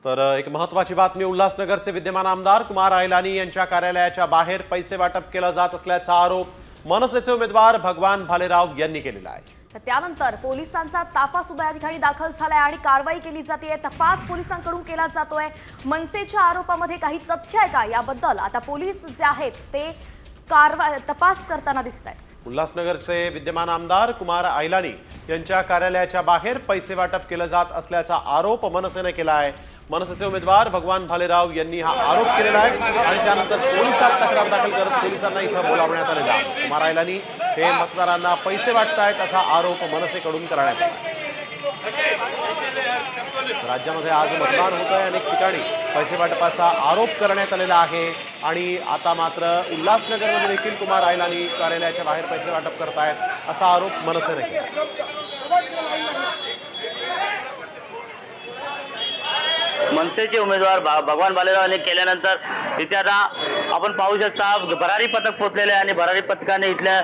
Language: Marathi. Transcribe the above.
तर एक महत्त्वाची बातमी, उल्हासनगरचे विद्यमान आमदार कुमार आयलानी यांच्या कार्यालयाच्या बाहेर पैसे वाटप केलं जात असल्याचा आरोप मनसेचे उमेदवार भगवान भालेराव यांनी केलेला आहे। त्यानंतर पोलिसांचा ताफा सुद्धा या ठिकाणी दाखल झालाय आणि कारवाई केली जाते। तपास पोलिसांकडून केला जातोय। मनसेच्या आरोपामध्ये काही तथ्य आहे का याबद्दल आता पोलीस जे आहेत ते तपास करताना दिसत आहेत। उल्हासनगरचे विद्यमान आमदार कुमार आयलानी यांच्या कार्यालयाच्या बाहेर पैसे वाटप केलं जात असल्याचा आरोप मनसेने केला आहे। मनसेचे उमेदवार भगवान भालेराव यांनी हा आरोप केलेला आहे आणि त्यानंतर पोलिसात तक्रार दाखल करत पोलिसांना इथं बोलावण्यात आलेला आहे। कुमार आयलानी हे मतदारांना पैसे वाटतायत असा आरोप मनसेकडून करण्यात आला। राज्यामध्ये आज मतदान होत आहे, अनेक ठिकाणी पैसे वाटपाचा आरोप करण्यात आलेला आहे आणि आता मात्र उल्हासनगरमध्ये देखील कुमार आयलानी कार्यालयाच्या बाहेर पैसे वाटप करतायत असा आरोप मनसेने केला। मनसेचे उमेदवार भगवान भालेराव यांनी केल्यानंतर इथे आता आपण पाहू शकता भरारी पथक पोहोचलेले आहे आणि भरारी पथकाने इथल्या